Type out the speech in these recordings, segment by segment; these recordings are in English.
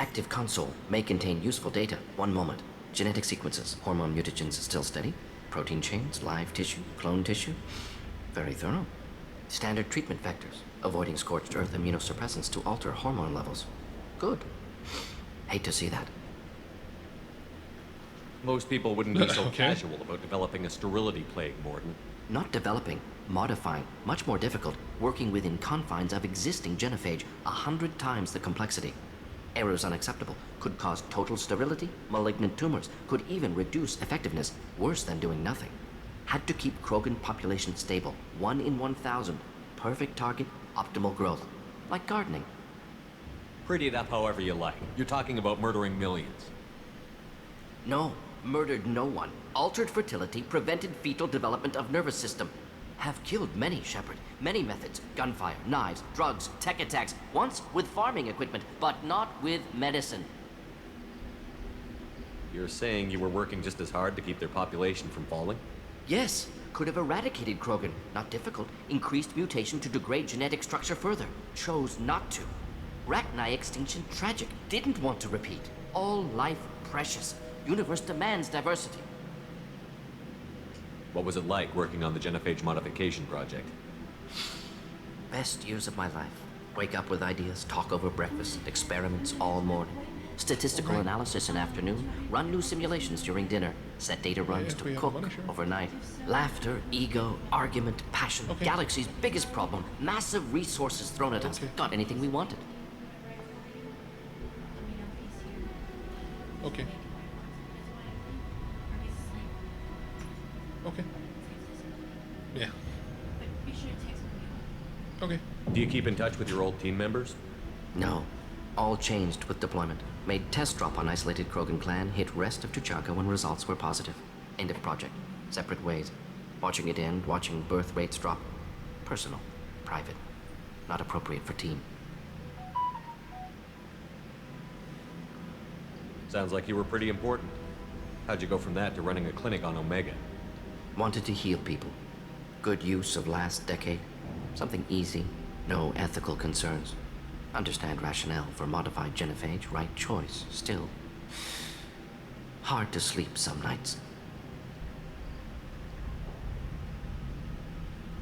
Active console may contain useful data. One moment. Genetic sequences, hormone mutagens still steady. Protein chains, live tissue, clone tissue. Very thorough. Standard treatment vectors, avoiding scorched earth immunosuppressants to alter hormone levels. Good. Hate to see that. Most people wouldn't be so casual about developing a sterility plague, Morden. Not developing, modifying, much more difficult, working within confines of existing genophage, 100 times the complexity. Errors unacceptable, could cause total sterility, malignant tumors, could even reduce effectiveness, worse than doing nothing. Had to keep Krogan population stable, 1 in 1,000. Perfect target, optimal growth. Like gardening. Pretty it up however you like. You're talking about murdering millions. No, murdered no one. Altered fertility, prevented fetal development of nervous system. Have killed many, Shepard. Many methods. Gunfire, knives, drugs, tech attacks. Once with farming equipment, but not with medicine. You're saying you were working just as hard to keep their population from falling? Yes, could have eradicated Krogan. Not difficult. Increased mutation to degrade genetic structure further. Chose not to. Rachni extinction tragic. Didn't want to repeat. All life precious. Universe demands diversity. What was it like working on the genophage modification project? Best years of my life. Wake up with ideas, talk over breakfast, experiments all morning. Statistical analysis in afternoon, run new simulations during dinner, set data runs to cook overnight. Laughter, ego, argument, passion, galaxy's biggest problem, massive resources thrown at us. Got anything we wanted. Okay. Okay. Yeah. Okay. Do you keep in touch with your old team members? No. All changed with deployment. Made test drop on isolated Krogan clan, hit rest of Tuchanka when results were positive. End of project. Separate ways. Watching it end, watching birth rates drop. Personal. Private. Not appropriate for team. Sounds like you were pretty important. How'd you go from that to running a clinic on Omega? Wanted to heal people. Good use of last decade. Something easy. No ethical concerns. Understand rationale for modified genophage, right choice, still. Hard to sleep some nights.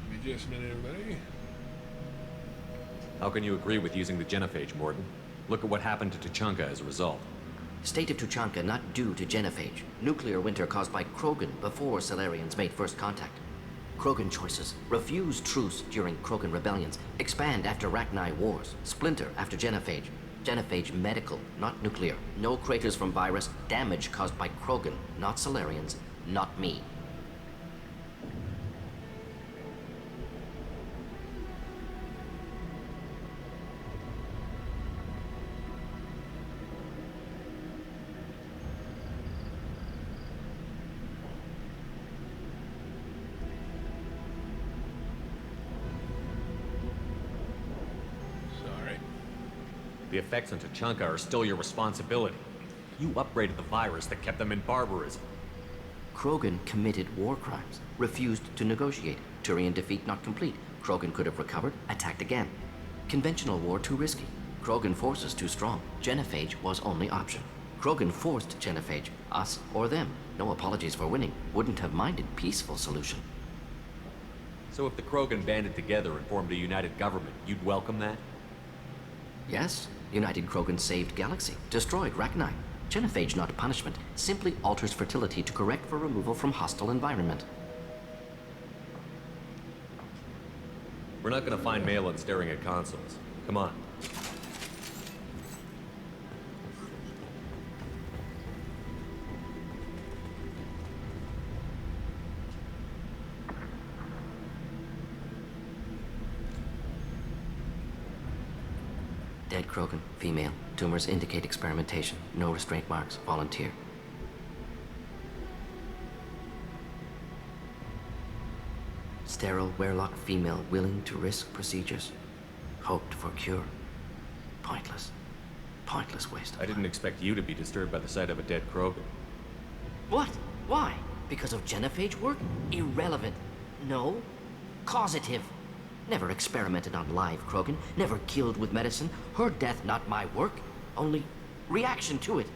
Give me just a minute, everybody. How can you agree with using the genophage, Morden? Look at what happened to Tuchanka as a result. State of Tuchanka not due to genophage. Nuclear winter caused by Krogan before Salarians made first contact. Krogan choices. Refuse truce during Krogan rebellions. Expand after Rachni wars. Splinter after genophage. Genophage medical, not nuclear. No craters from virus. Damage caused by Krogan, not Salarians, not me. The effects on Tuchanka are still your responsibility. You upgraded the virus that kept them in barbarism. Krogan committed war crimes. Refused to negotiate. Turian defeat not complete. Krogan could have recovered, attacked again. Conventional war too risky. Krogan forces too strong. Genophage was only option. Krogan forced genophage. Us or them. No apologies for winning. Wouldn't have minded peaceful solution. So if the Krogan banded together and formed a united government, you'd welcome that? Yes. United Krogan saved Galaxy, destroyed Rachni. Genophage not a punishment, simply alters fertility to correct for removal from hostile environment. We're not gonna find Maelon staring at consoles. Come on. Dead Krogan, female. Tumors indicate experimentation. No restraint marks. Volunteer. Sterile, werelock female willing to risk procedures. Hoped for cure. Pointless. Pointless waste of I didn't expect you to be disturbed by the sight of a dead Krogan. What? Why? Because of genophage work? Irrelevant. No. Causative. Never experimented on live Krogan. Never killed with medicine. Her death not my work. Only reaction to it.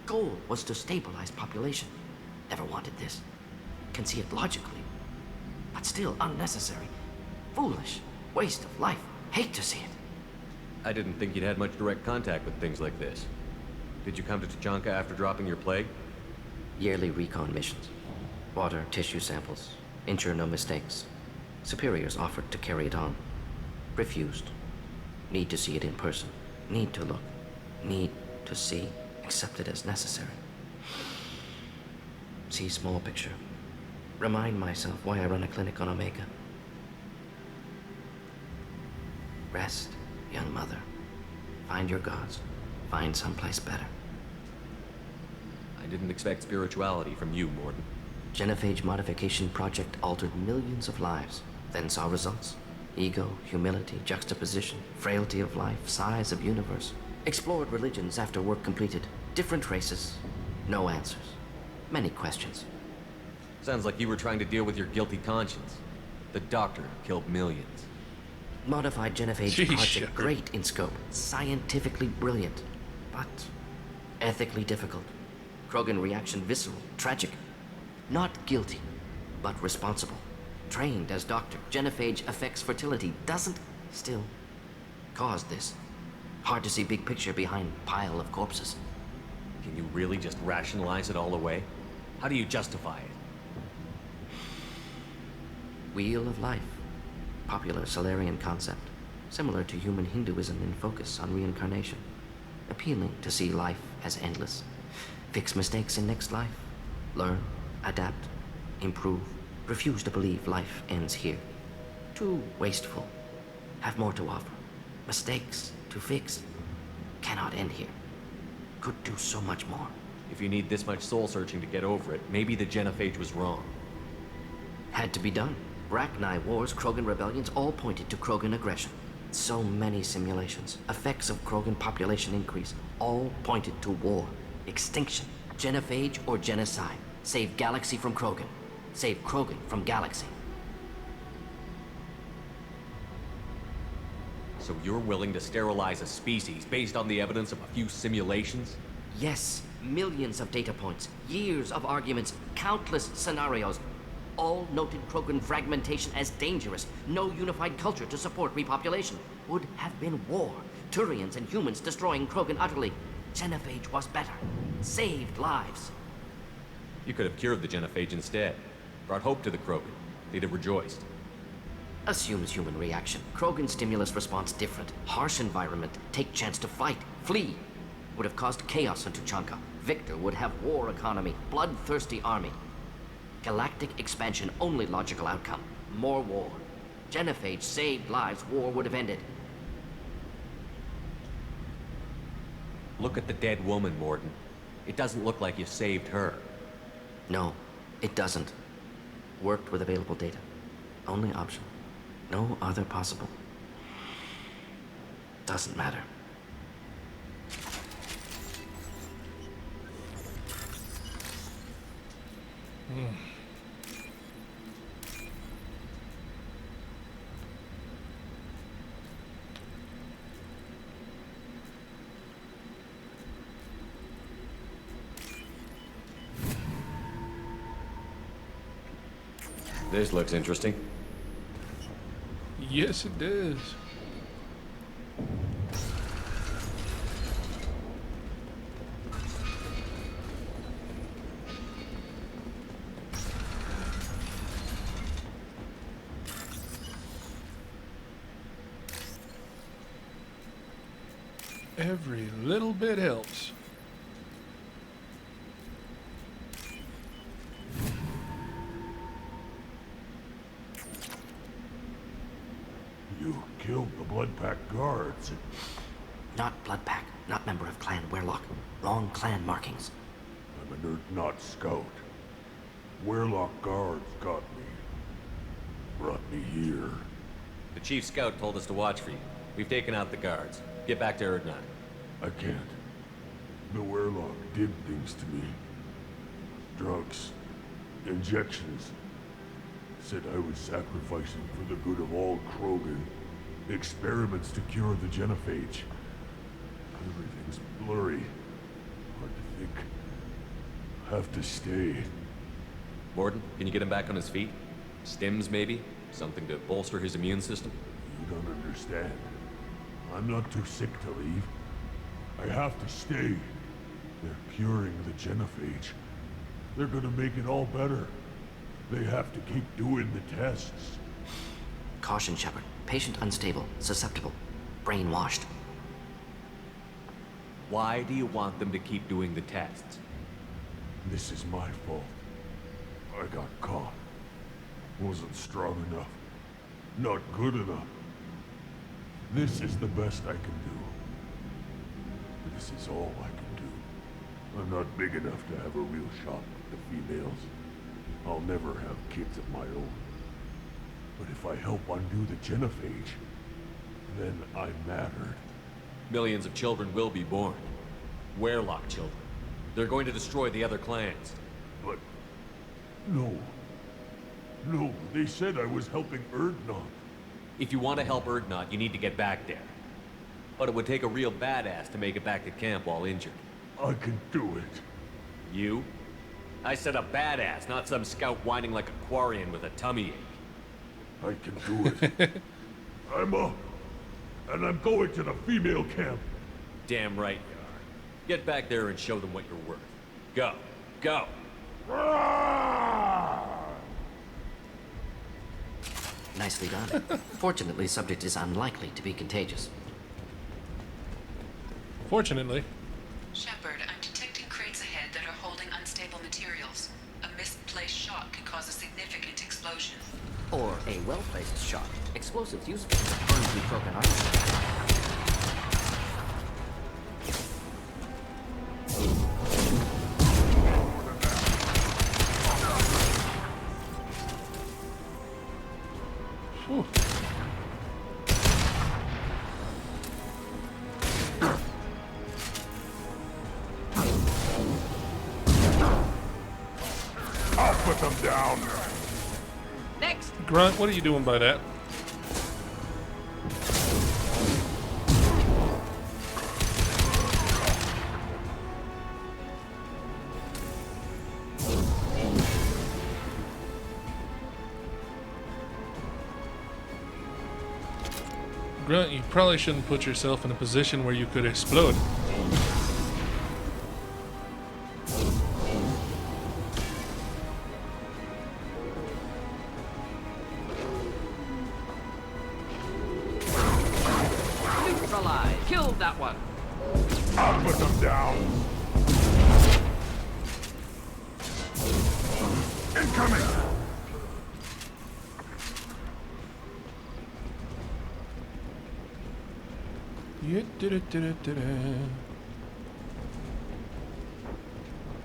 Goal was to stabilize population. Never wanted this. Can see it logically, but still unnecessary. Foolish. Waste of life. Hate to see it. I didn't think you'd had much direct contact with things like this. Did you come to Tachanka after dropping your plague? Yearly recon missions. Water, tissue samples. Ensure no mistakes. Superiors offered to carry it on. Refused. Need to see it in person. Need to look. Need to see. Accept it as necessary. See small picture. Remind myself why I run a clinic on Omega. Rest, young mother. Find your gods. Find someplace better. I didn't expect spirituality from you, Morden. Genophage modification project altered millions of lives, then saw results. Ego, humility, juxtaposition, frailty of life, size of universe. Explored religions after work completed. Different races. No answers. Many questions. Sounds like you were trying to deal with your guilty conscience. The doctor killed millions. Modified genophage Jeez, project Shepard. great in scope. Scientifically brilliant. But ethically difficult. Krogan reaction visceral, tragic. Not guilty, but responsible. Trained as doctor, genophage affects fertility, doesn't still cause this. Hard to see big picture behind pile of corpses. Can you really just rationalize it all away? How do you justify it? Wheel of life. Popular Solarian concept. Similar to human Hinduism in focus on reincarnation. Appealing to see life as endless. Fix mistakes in next life. Learn, adapt, improve. Refuse to believe life ends here. Too wasteful. Have more to offer. Mistakes to fix. Cannot end here. Could do so much more. If you need this much soul searching to get over it, maybe the genophage was wrong. Had to be done. Rachni wars, Krogan rebellions, all pointed to Krogan aggression. So many simulations. Effects of Krogan population increase. All pointed to war. Extinction. Genophage or genocide. Save galaxy from Krogan. Save Krogan from galaxy. So you're willing to sterilize a species based on the evidence of a few simulations? Yes, millions of data points, years of arguments, countless scenarios. All noted Krogan fragmentation as dangerous. No unified culture to support repopulation. Would have been war. Turians and humans destroying Krogan utterly. Genophage was better. Saved lives. You could have cured the genophage instead. Brought hope to the Krogan. They'd have rejoiced. Assumes human reaction. Krogan stimulus response different. Harsh environment. Take chance to fight. Flee. Would have caused chaos in Tachanka. Victor would have war economy. Bloodthirsty army. Galactic expansion only logical outcome. More war. Genophage saved lives. War would have ended. Look at the dead woman, Morden. It doesn't look like you saved her. No, it doesn't. Worked with available data. Only option. No other possible. Doesn't matter. This looks interesting. Yes, it does. Every little bit helps. You killed the Blood Pack guards. Not Blood Pack, not member of Clan Werlock. Wrong clan markings. I'm a nerd, not scout. Werlock guards got me. Brought me here. The chief scout told us to watch for you. We've taken out the guards. Get back to Erdnot. I can't. The Werlock did things to me. Drugs. Injections. Said I was sacrificing for the good of all Krogan. Experiments to cure the genophage. Everything's blurry. have to stay. Morden, can you get him back on his feet? Stims, maybe? Something to bolster his immune system? You don't understand. I'm not too sick to leave. I have to stay. They're curing the genophage. They're gonna make it all better. They have to keep doing the tests. Caution, Shepard. Patient unstable, susceptible, brainwashed. Why do you want them to keep doing the tests? This is my fault. I got caught. Wasn't strong enough. Not good enough. This is the best I can do. This is all I can do. I'm not big enough to have a real shot with the females. I'll never have kids of my own. But if I help undo the genophage, then I mattered. Millions of children will be born. Werelock children. They're going to destroy the other clans. But... no. No, they said I was helping Erdnot. If you want to help Erdnot, you need to get back there. But it would take a real badass to make it back to camp while injured. I can do it. You? I said a badass, not some scout whining like a Quarian with a tummy ache. I can do it. I'm up. And I'm going to the female camp. Damn right you are. Get back there and show them what you're worth. Go. Go. Nicely done. Fortunately, subject is unlikely to be contagious. Fortunately. Shepard, I'm detecting crates ahead that are holding unstable materials. A misplaced shot could cause a significant explosion. Or a well-placed shot. Explosives useful to burn through broken armor. Whew. I'll put them down. Next! Grunt, what are you doing by that? Grunt, you probably shouldn't put yourself in a position where you could explode. Neutralize! Killed that one! I'll put them down. Incoming!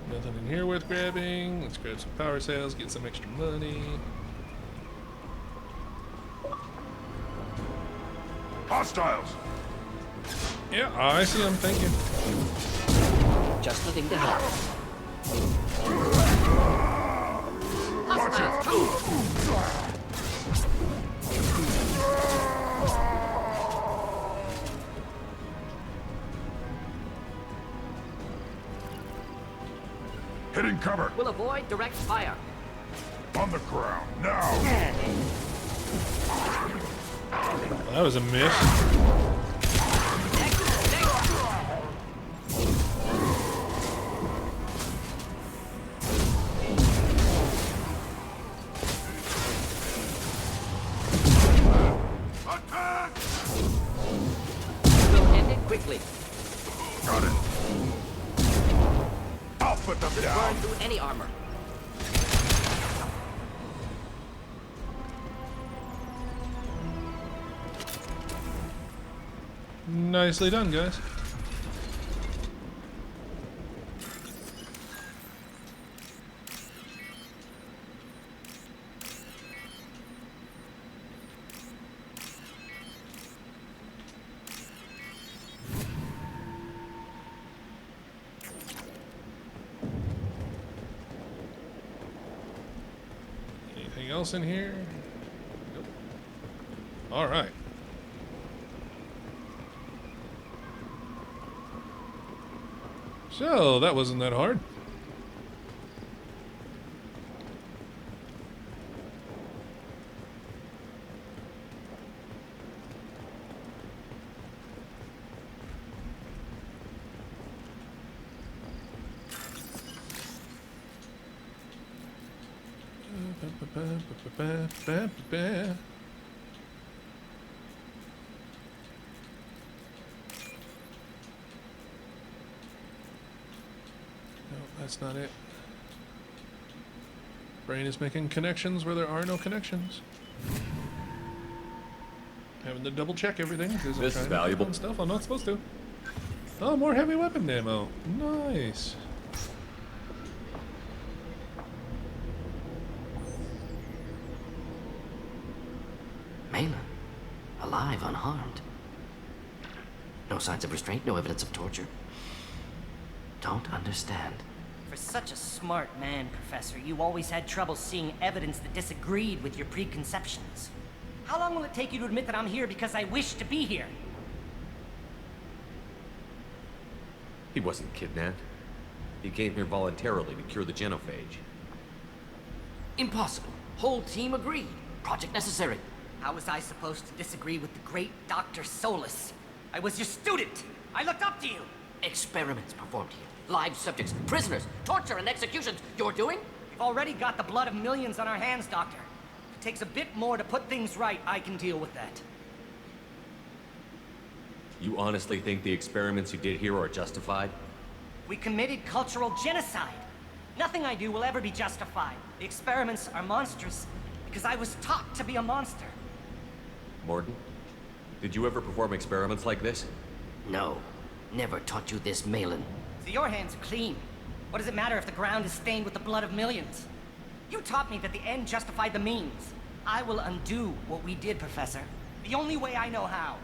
Nothing in here worth grabbing. Let's grab some power cells, get some extra money. Hostiles! Yeah, I see them thinking. Just the thing to help. Hitting cover! We'll avoid direct fire. On the ground, now! That was a miss. Attack! We'll end it quickly. Got it. I'll put them Burn down. through any armor. Nicely done, guys. Anything else in here? Nope. All right. So, that wasn't that hard. Ba-ba-ba-ba-ba-ba. No, that's not it. Brain is making connections where there are no connections. Having to double check everything because I'm This is trying to valuable. click on stuff I'm not supposed to. Oh, more heavy weapon ammo. Nice. Maelon, alive, unharmed. No signs of restraint, no evidence of torture. Don't understand. For such a smart man, Professor, you always had trouble seeing evidence that disagreed with your preconceptions. How long will it take you to admit that I'm here because I wish to be here? He wasn't kidnapped. He came here voluntarily to cure the genophage. Impossible. Whole team agreed. Project necessary. How was I supposed to disagree with the great Dr. Solus? I was your student. I looked up to you. Experiments performed here. Live subjects, prisoners, torture and executions. You're doing? We've already got the blood of millions on our hands, Doctor. If it takes a bit more to put things right, I can deal with that. You honestly think the experiments you did here are justified? We committed cultural genocide. Nothing I do will ever be justified. The experiments are monstrous because I was taught to be a monster. Morton, did you ever perform experiments like this? No. Never taught you this, Maelon. So your hands are clean. What does it matter if the ground is stained with the blood of millions? You taught me that the end justified the means. I will undo what we did, Professor. The only way I know how.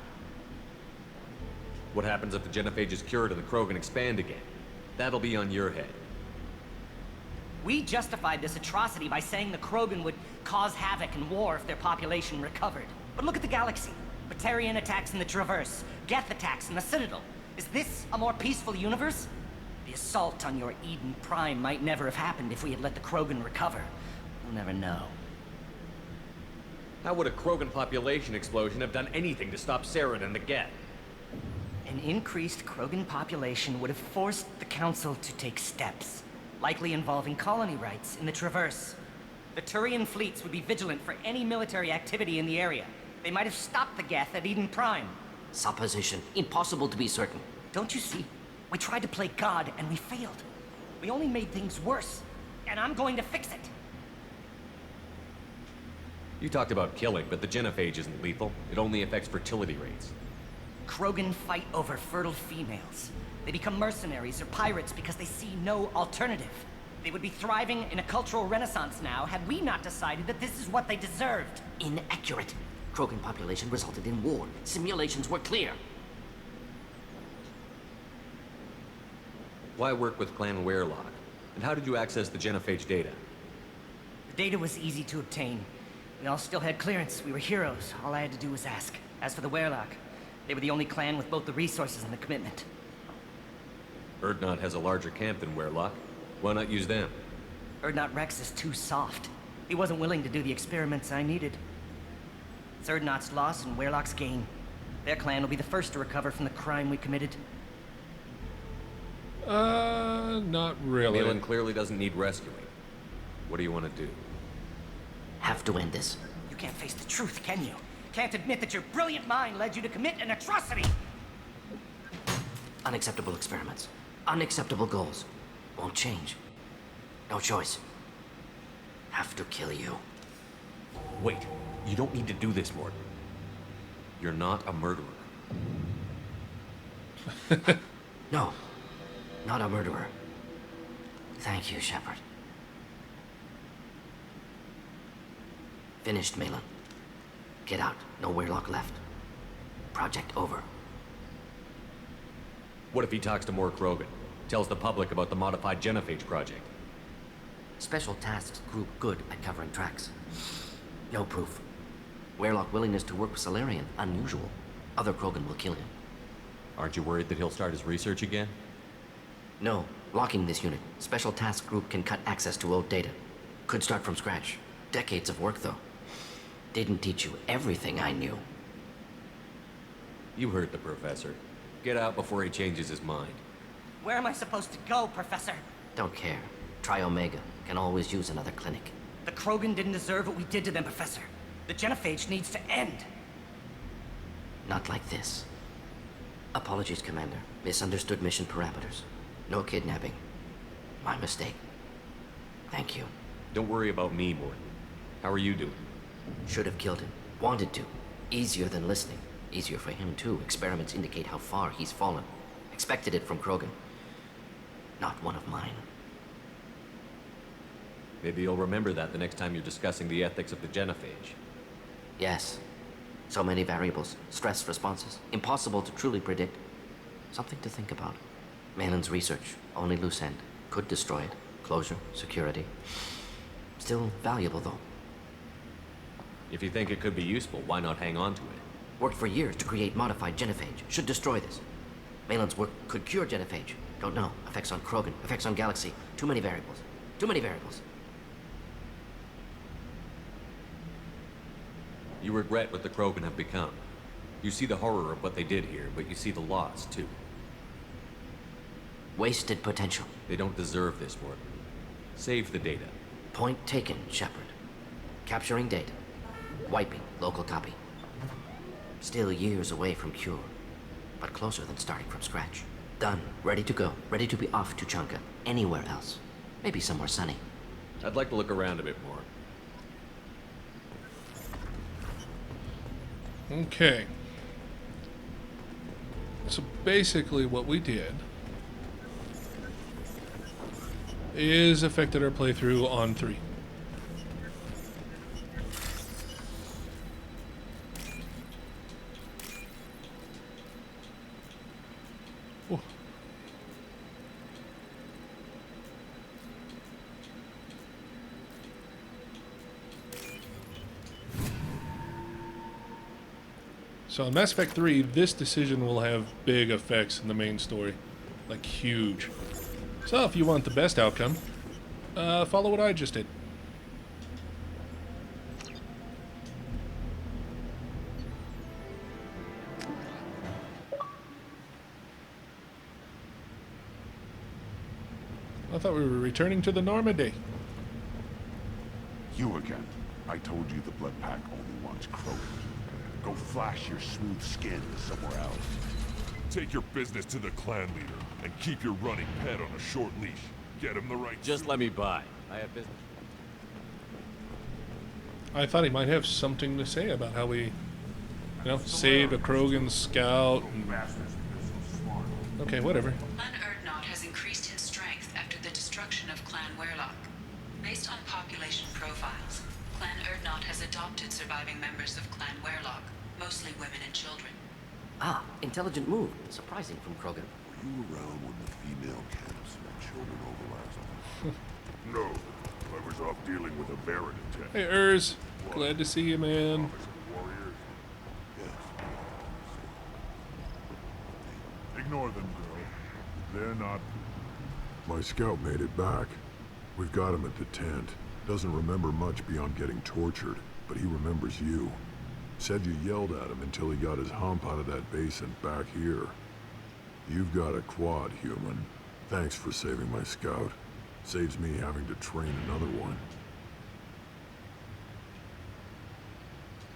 What happens if the genophage is cured and the Krogan expand again? That'll be on your head. We justified this atrocity by saying the Krogan would cause havoc and war if their population recovered. But look at the galaxy. Batarian attacks in the Traverse, Geth attacks in the Citadel. Is this a more peaceful universe? The assault on your Eden Prime might never have happened if we had let the Krogan recover. We'll never know. How would a Krogan population explosion have done anything to stop Saren and the Geth? An increased Krogan population would have forced the Council to take steps, likely involving colony rights in the Traverse. The Turian fleets would be vigilant for any military activity in the area. They might have stopped the Geth at Eden Prime. Supposition. Impossible to be certain. Don't you see? We tried to play God and we failed. We only made things worse. And I'm going to fix it. You talked about killing, but the genophage isn't lethal. It only affects fertility rates. Krogan fight over fertile females. They become mercenaries or pirates because they see no alternative. They would be thriving in a cultural renaissance now had we not decided that this is what they deserved. Inaccurate. Krogan population resulted in war. Simulations were clear. Why work with Clan Werelock? And how did you access the genophage data? The data was easy to obtain. We all still had clearance. We were heroes. All I had to do was ask. As for the Werelock, they were the only clan with both the resources and the commitment. Urdnot has a larger camp than Werelock. Why not use them? Urdnot Rex is too soft. He wasn't willing to do the experiments I needed. It's Urdnot's loss and Werelock's gain. Their clan will be the first to recover from the crime we committed. Not really. Maelon clearly doesn't need rescuing. What do you want to do? Have to end this. You can't face the truth, can you? Can't admit that your brilliant mind led you to commit an atrocity! Unacceptable experiments. Unacceptable goals. Won't change. No choice. Have to kill you. Wait, you don't need to do this, Morton. You're not a murderer. No. Not a murderer. Thank you, Shepard. Finished, Maelon. Get out. No Werelock left. Project over. What if he talks to more Krogan? Tells the public about the modified genophage project? Special Tasks Group good at covering tracks. No proof. Werelock willingness to work with Salarian, unusual. Other Krogan will kill him. Aren't you worried that he'll start his research again? No. Locking this unit. Special Task Group can cut access to old data. Could start from scratch. Decades of work, though. Didn't teach you everything I knew. You heard the professor. Get out before he changes his mind. Where am I supposed to go, Professor? Don't care. Try Omega. Can always use another clinic. The Krogan didn't deserve what we did to them, Professor. The genophage needs to end. Not like this. Apologies, Commander. Misunderstood mission parameters. No kidnapping. My mistake. Thank you. Don't worry about me, Morton. How are you doing? Should have killed him. Wanted to. Easier than listening. Easier for him, too. Experiments indicate how far he's fallen. Expected it from Krogan. Not one of mine. Maybe you'll remember that the next time you're discussing the ethics of the genophage. Yes. So many variables. Stress responses. Impossible to truly predict. Something to think about. Maelon's research. Only loose end. Could destroy it. Closure. Security. Still valuable, though. If you think it could be useful, why not hang on to it? Worked for years to create modified genophage. Should destroy this. Maelon's work could cure genophage. Don't know. Effects on Krogan. Effects on Galaxy. Too many variables. Too many variables. You regret what the Krogan have become. You see the horror of what they did here, but you see the loss, too. Wasted potential. They don't deserve this, Morton. Save the data. Point taken, Shepard. Capturing data. Wiping local copy. Still years away from cure, but closer than starting from scratch. Done. Ready to go. Ready to be off to Chunka. Anywhere else. Maybe somewhere sunny. I'd like to look around a bit more. Okay. So basically what we did is affected our playthrough on 3. Oh. So in Mass Effect 3, this decision will have big effects in the main story. Like, huge. So if you want the best outcome, follow what I just did. I thought we were returning to the Normandy. You again. I told you the Blood Pack only wants Krogan. Go flash your smooth skin somewhere else. Take your business to the clan leader and keep your running pet on a short leash. Get him the right... Just let me by. I have business. I thought he might have something to say about how we, saved a Krogan scout. Okay, whatever. Clan Urdnot has increased in strength after the destruction of Clan Werlock. Based on population profiles, Clan Urdnot has adopted surviving members of Clan Werlock, mostly women and children. Ah, intelligent move. Surprising from Krogan. Were you around when the female camps and children overlapped? No. I was off dealing with a Baron attack. Hey, Urs. Glad to see you, man. Warriors? Yes. Ignore them, girl. They're not... My scout made it back. We've got him at the tent. Doesn't remember much beyond getting tortured, but he remembers you. Said you yelled at him until he got his hump out of that basin back here. You've got a quad, human. Thanks for saving my scout. Saves me having to train another one.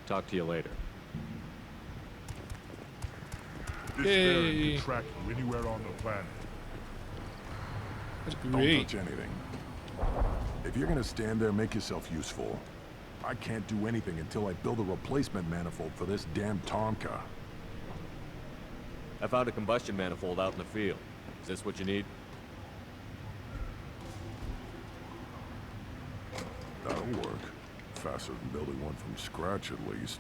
Talk to you later. This Yay. Baron can track you anywhere on the planet. That's Don't great. touch anything. If you're gonna stand there, make yourself useful. I can't do anything until I build a replacement manifold for this damn Tonka. I found a combustion manifold out in the field. Is this what you need? That'll work. Faster than building one from scratch, at least.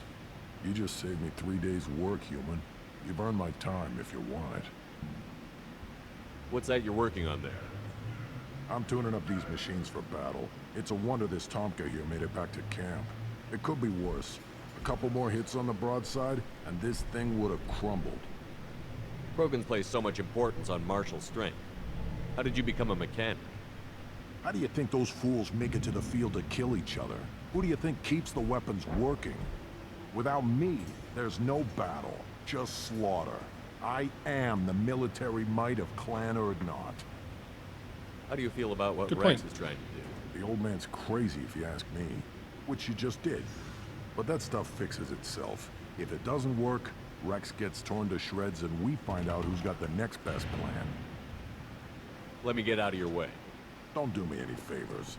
You just saved me 3 days' work, human. You've earned my time if you want it. What's that you're working on there? I'm tuning up these machines for battle. It's a wonder this Tomka here made it back to camp. It could be worse. A couple more hits on the broadside, and this thing would have crumbled. Krogans place so much importance on martial strength. How did you become a mechanic? How do you think those fools make it to the field to kill each other? Who do you think keeps the weapons working? Without me, there's no battle, just slaughter. I am the military might of Clan Urdnot. How do you feel about what Good Rex point. is trying to do? old man's crazy if you ask me. Which you just did. But that stuff fixes itself. If it doesn't work, Rex gets torn to shreds and we find out who's got the next best plan. Let me get out of your way. Don't do me any favors.